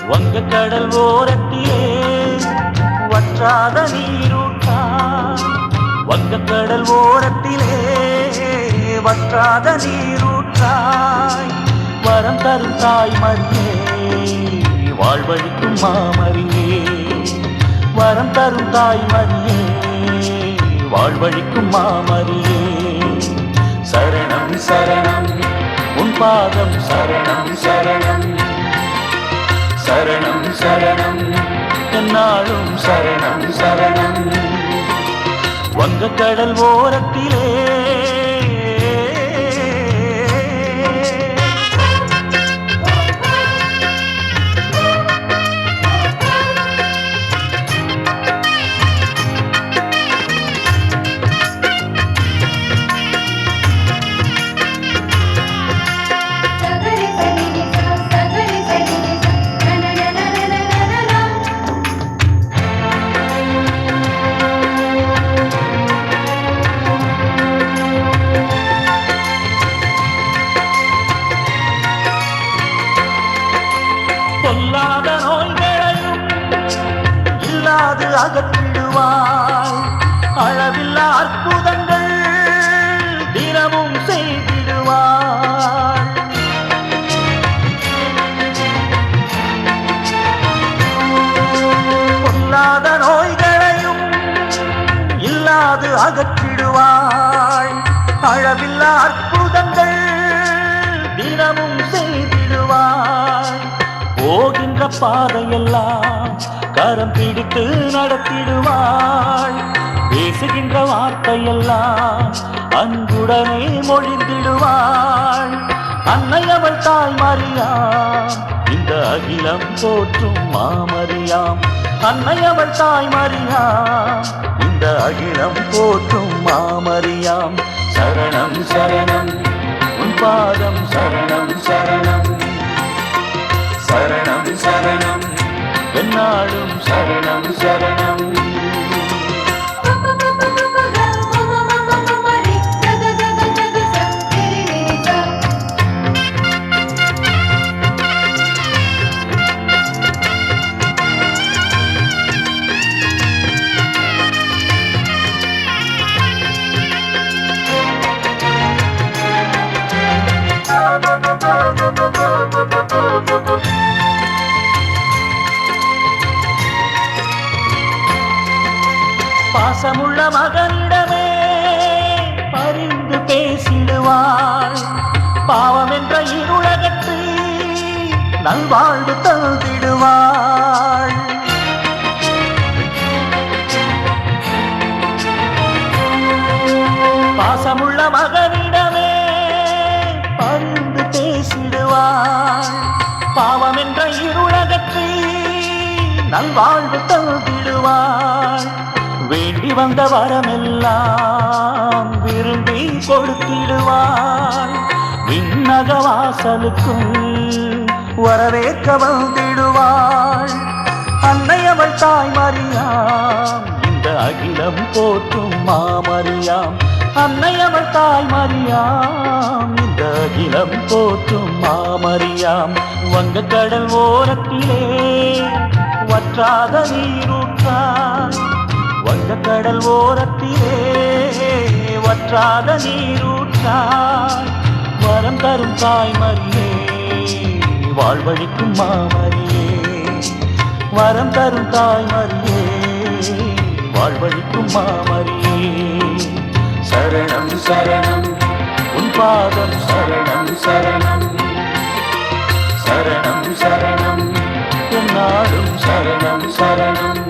வங்கக்கடல் ஓரத்திலே வற்றாத நீரூற்றாய். வங்கக்கடல் ஓரத்திலே வற்றாத நீரூற்றாய். வரம் தரும் தாய்மரியே வாழ்வழிக்கும் மாமரியே. வரம் தரும் தாய்மரியே வாழ்வழிக்கும் மாமரியே. சரணம் சரணம் உன் பாதம் சரணம் சரணம். சரணம் சரணம் என்னாலும் சரணம் சரணம். வங்கக்கடல் ஓரத்திலே பொல்லாத நோய்களையும் இல்லாது அகற்றிடுவாய். அளவில்லா அற்புதங்கள் தினமும் செய்திடுவாய். பொல்லாத நோய்களையும் இல்லாது அகற்றிடுவாய். அளவில்லா அற்புதங்கள் தினமும் செய்திடுவாய். போகின்ற பாதையெல்லாம் கரம் பிடித்து நடத்திடுவாள். பேசுகின்ற வார்த்தையெல்லாம் அன்புடனே மொழிந்திடுவாள். அன்னை அவள் தாய்மரியாம் இந்த அகிலம் போற்றும் மாமரியாம். அன்னை அவள் தாய்மரியாம் இந்த அகிலம் போற்றும் மாமரியாம். சரணம் சரணம் உன் பாதம் சரணம் சரணம். சரணம் சரணம் என்னாலும் சரணம் சரணம். பாசமுள்ள மகனிடமே பரிந்து பேசிடுவாள். பாவம் என்ற இருளகத்தை நல்வாழ்வு தந்திடுவாள். பாசமுள்ள மகனிடமே பரிந்து பேசிடுவாள். பாவம் என்ற இருளகத்தை நல்வாழ்வு தந்திடுவாள். வேண்டி வந்த வரமெல்லாம் விரும்பி கொடுத்திடுவாள். விண்ணக வாசலுக்கும் வரவேற்க வந்திடுவாள். அன்னை அவள் தாய்மரியாம் இந்த அகிலம் போற்றும் மாமரியாம். அன்னை அவள் தாய்மரியாம் இந்த அகிலம் போற்றும் மாமரியாம். வங்கக்கடல் ஓரத்திலே வற்றாத நீரூற்றாய். வங்கக்கடல் ஓரத்திலே வற்றாத நீரூற்றாய். வரம் தரும் தாய்மரியே வாழ்வழிக்கும் மாமரியே. வரம் தரும் தாய்மரியே வாழ்வழிக்கும் மாமரியே. சரணம் சரணம் உன் பாதம் சரணம் சரணம். சரணம் சரணம் என்னாலும் சரணம் சரணம்.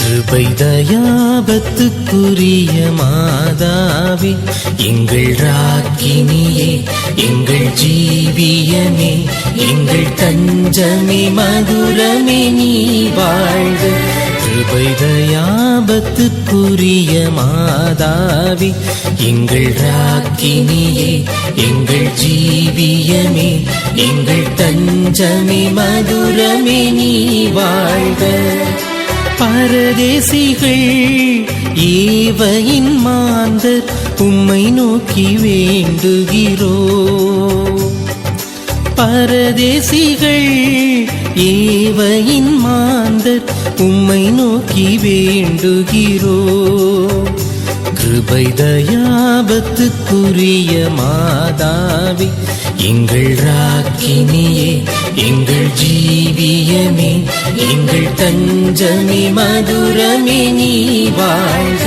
கிருபை தயாபத்துக்குரிய மாதாவே, எங்கள் ராக்கினியே, எங்கள் ஜீவியமே, எங்கள் தஞ்சமே, மதுரமே நீ வாழ்க. கிருபை தயாபத்துக்குரிய மாதாவே, எங்கள் ராக்கினியே, எங்கள் ஜீவியமே, எங்கள் தஞ்சமே, மதுரமே நீ வாழ்க. பரதேசிகள் ஏவையின் மாந்தர் உம்மை நோக்கி வேண்டுகிறோ. பரதேசிகள் ஏவையின் மாந்தர் உம்மை நோக்கி வேண்டுகிறோ. கிருபை தயாபத்துக்குரிய மாதாவே, எங்கள் ராக்கினியே, எங்கள் ஜீவியமே, எங்கள் தஞ்சமே, மதுரமே நீ வாழ்க.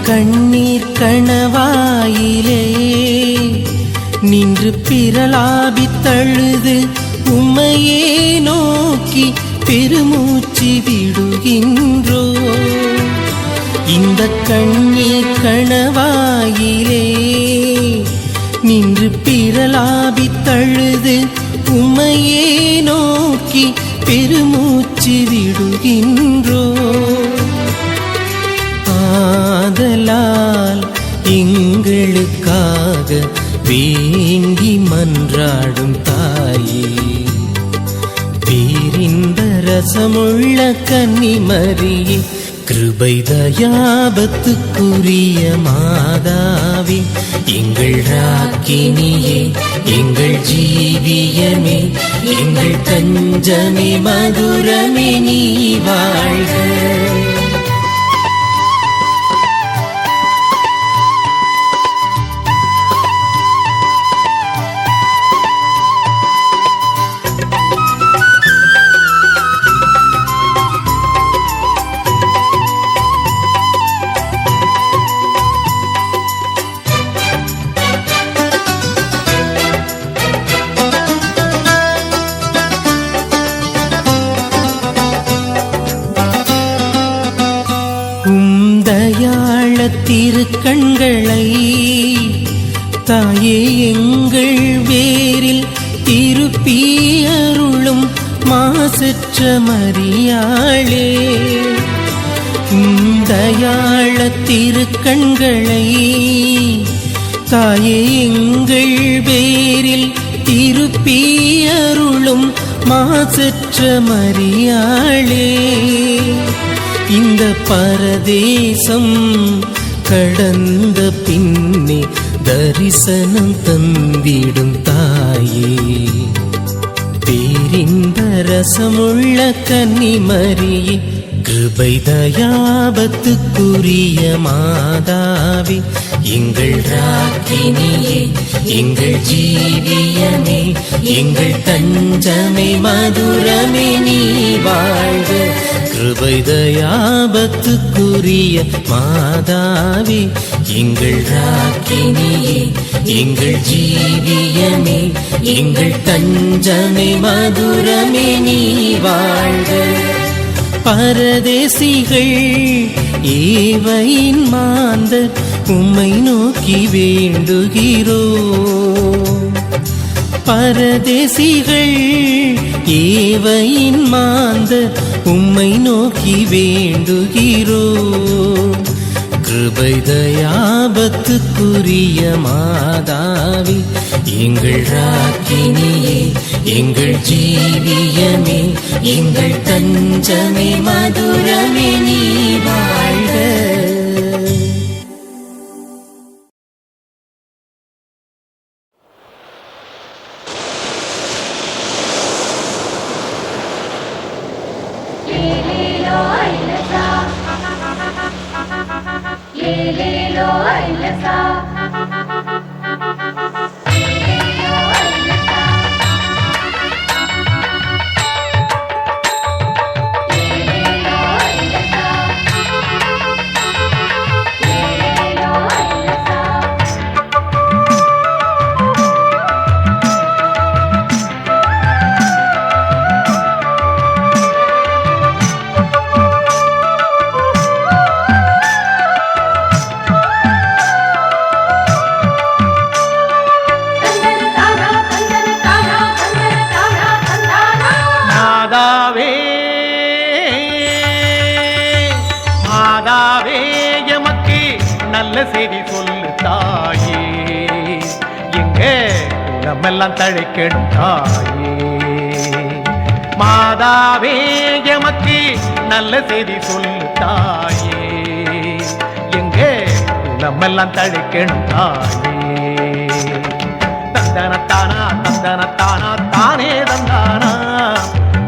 கண்ணீர் கணவாயிலே நின்று பிரலாபித் தழுது உம்மையே நோக்கி பெருமூச்சு விடுகின்றோ. இந்த கண்ணீர் கணவாயிலே நின்று பிரலாபித் தழுது உம்மையே நோக்கி பெருமூச்சு விடுகின்றோ. ஆதலால் எங்களுக்காக வேண்டி மன்றாடும் தாயே, பேரின்ப ரசமுள்ள கன்னிமரியே, கிருபை தயாபத்துக்குரிய மாதாவே, எங்கள் ராக்கினியே, எங்கள் ஜீவியமே, எங்கள் தஞ்சமே, மதுரமே நீ வாழ்க. தயாள திருக்கண்களை தாயே எங்கள் வேரில் திருப்பி அருளும் மாசற்ற மரியாளே. தயாள திருக்கண்களை தாயே எங்கள் வேரில் திருப்பி அருளும் மாசற்ற மரியாளே. இந்த பரதேசம் கடந்த பின்னே தரிசனம் தந்திடும் தாயே, பேரின்ப ரசமுள்ள கன்னிமரியே, கிருபை தயாபத்துக்குரிய மாதாவே, எங்கள் ராக்கினியே, எங்கள் ஜீவியமே, எங்கள் தஞ்சமே, மதுரமே நீ வாழ்க. கிருபை தயாபத்துக்குரிய மாதாவே, எங்கள் ராக்கினியே, எங்கள் ஜீவியமே, எங்கள் தஞ்சமே, மதுரமே நீ வாழ்க. பரதேசிகள் ஏவையின் மாந்தர் உம்மை நோக்கி வேண்டுகிறோ. பரதேசிகள் ஏவையின் மாந்தர் உம்மை நோக்கி வேண்டுகிறோ. கிருபை தயாபத்துக்குரிய மாதாவே, எங்கள் ராக்கினியே, எங்கள் ஜீவியமே, எங்கள் தஞ்சமே, மதுரமே நீ வாழ்க. ஏலேலோ ஐலசா ஏலேலோ ஐலசா ஏலேலோ ஐலசா ஏலேலோ ஐலசா மாதாவே மாதாவே எமக்கு நல்ல செய்தி சொல்லு தாயே எங்க குலமெல்லாம் தழைக்கணும் தாயே மாதாவே எமக்கு நல்ல செய்தி சொல்லு தாயே எங்க குலமெல்லாம் தழைக்கணும் தாயே தந்தனத்தானா தந்தனத்தானா தானே தந்தானா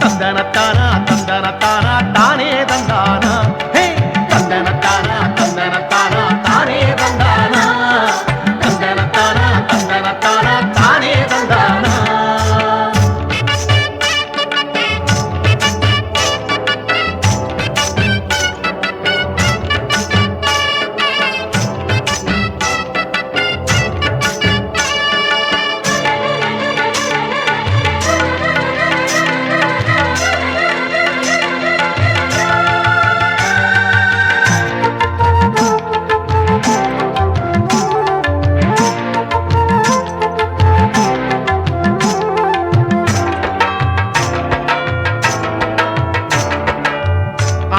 தந்தனத்தானா தந்தனத்தானா தானே தந்தானா ஹே தந்தனத்தானா தந்தனத்தானா தானே தந்தானா தந்தனத்தானா தந்தனத்தானா தானே தந்தானா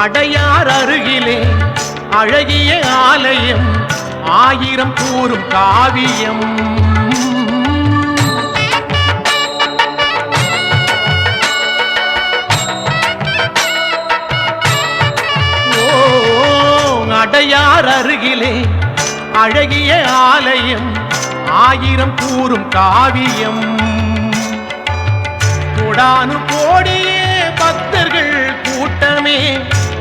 அடையார் அருகிலே அழகிய ஆலயம் ஆயிரம் கூறும் காவியம் அடையார் அருகிலே அழகிய ஆலயம் ஆயிரம் கூறும் காவியம் கோடானு கோடியே பக்தர்கள் கூட்டமே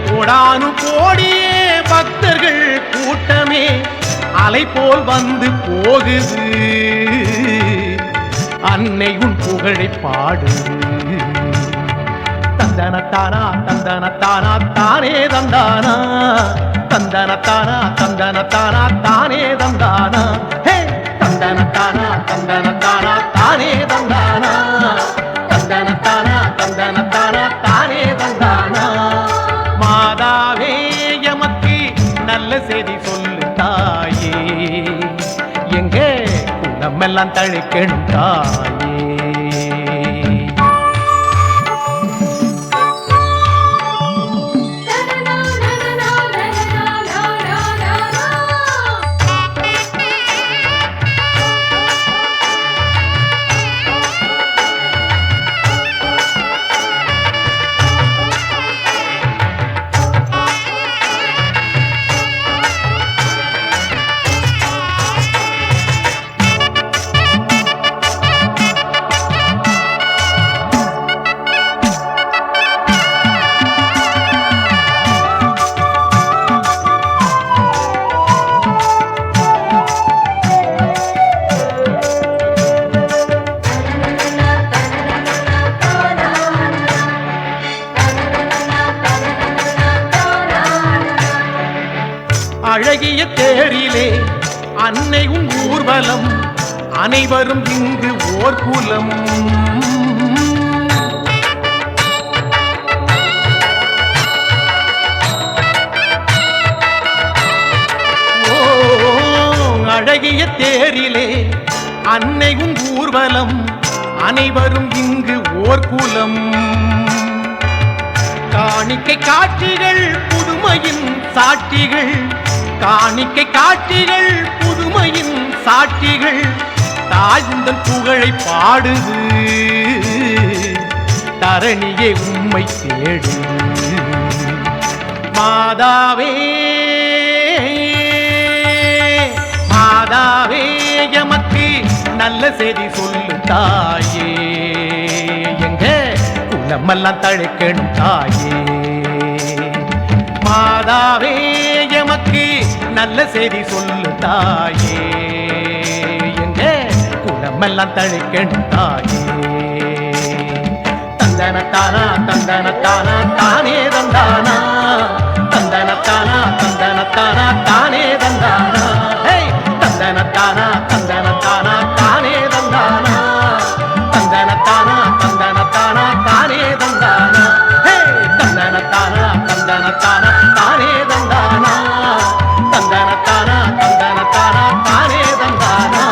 கோடானு கோடியே பக்தர்கள் கூட்டமே அலை போல் வந்து போகுது அன்னை உன் புகழை பாடுது தந்தனத்தானா தந்தனத்தானா தானே தந்தானா தந்தனத்தானா தந்தனத்தானா தானே தந்தானா ஹே தந்தனத்தானா தந்தனத்தானா தானே தந்தானா தந்தனத்தானா தந்தனத்தானா தானே தந்தானா மாதாவே எமக்கு நல்ல செய்தி சொல்லு தாயே எங்க குலமெல்லாம் தழைக்கணும் தாயே அழகிய தேரிலே அன்னை உன் ஊர்வலம் அனைவரும் இங்கு ஓர் குலம் அழகிய தேரிலே அன்னை உன் ஊர்வலம் அனைவரும் இங்கு ஓர் குலம் காணிக்கை காட்சிகள் புதுமையின் சாட்சிகள் காணிக்கை காட்சிகள் புதுமையின் சாட்சிகள் தாழ்ந்தன் புகழை பாடுது தரணியே உம்மை தேடு மாதாவே மாதாவே எமக்கு நல்ல செய்தி சொல்லு தாயே எங்க குலமெல்லாம் தழைக்கணும் தாயே மாதாவே எமக்கு நல்ல செய்தி சொல்லு தாயே எங்க குலமெல்லாம் தழைக்கணும் தாயே தந்தனத்தானா தந்தனத்தானா தானே தந்தானா தந்தனத்தானா தந்தனத்தானா தானே தந்தானா தந்தனத்தானா தந்தனத்தானா தானே தந்தானா தந்தனத்தானா தந்தனத்தானா தானே தந்தானா தந்தனத்தானா தந்தனத்தானா தானே தந்தானா தந்தனத்தானா தந்தனத்தானா தானே தந்தானா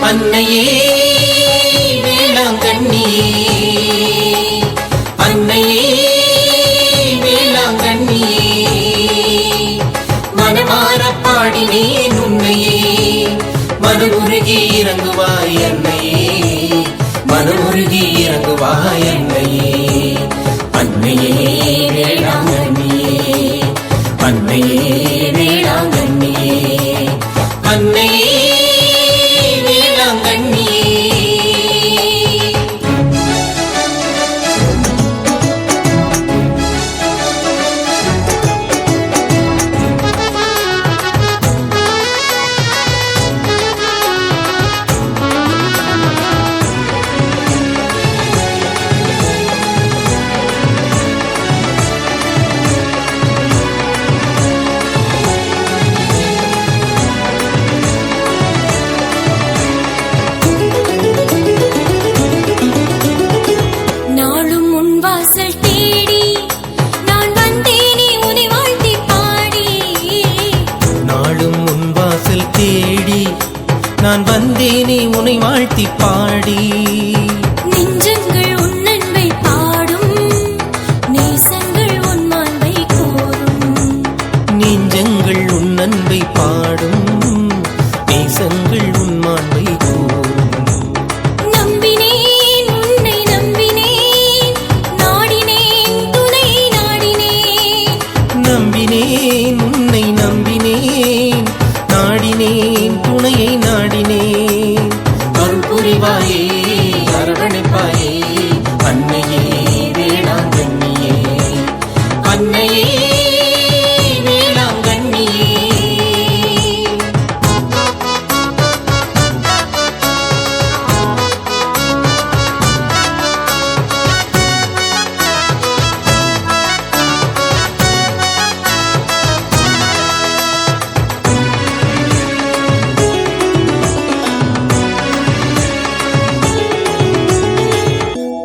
அன்னையே வேளாங்கண்ணியே அன்னையே வேளாங்கண்ணியே மனமார பாடினேன் உன்னையே மனமுருகி இறங்குவாய் அன்னையே மனமுருகி இறங்குவாய் அன்னையே அன்னையே வேளாங்கண்ணியே அன்னையே வேளாங்கண்ணியே அன்னையே நான் வந்தேனே உன்னை வாழ்த்தி பாடி நெஞ்சங்கள் உன் அன்பை பாடும் நேசங்கள் உன் மாண்பை கூறும் நெஞ்சங்கள் உன் அன்பை பாடும் நேசங்கள் உன் மாண்பை கூறும் நம்பினேன் உன்னை நம்பினேன் நாடினேன் துணை நாடினேன் நம்பினேன் உன்னை நம்பினேன் நாடினேன் துணையை நாடினேன் அருள் புரிவாயே அரவணைப்பாயே அன்னையே வேளாங்கண்ணியே அன்னையே வேளாங்கண்ணியே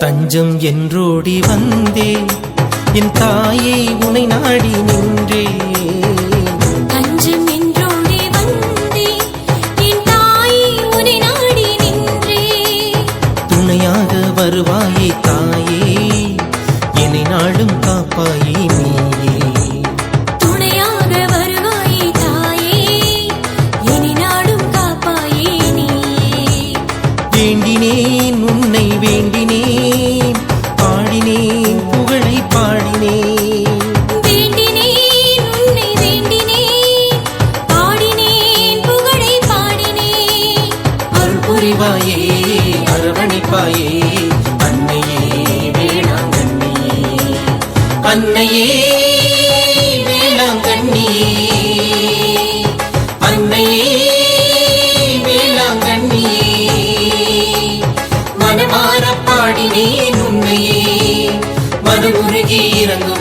தஞ்சம் என்றோடி வந்தேன் என் தாயை உனை நாடி நின்றே தஞ்சம் என்றோடி வந்தேன் என் தாயை உனை நாடி நின்றே துணையாக வருவாயே தாயே என்னை நாளும் காப்பாயே நீயே துணையாக வருவாயே தாயே என்னை நாடும் காப்பாயே நீயே வேண்டினேன் உன்னை வேண்டினேன் பாடினேன் புகழை பாடினேன் வேண்டினேன் உன்னை வேண்டினேன் பாடினேன் புகழை பாடினேன் அருள் புரிவாயே அரவணைப்பாயே அன்னையே வேளாங்கண்ணியே அன்னையே வேளாங்கண்ணியே அன்னையே வேளாங்கண்ணியே மனமார பாடினேன் உன்னையே மனமுருகி இறங்கு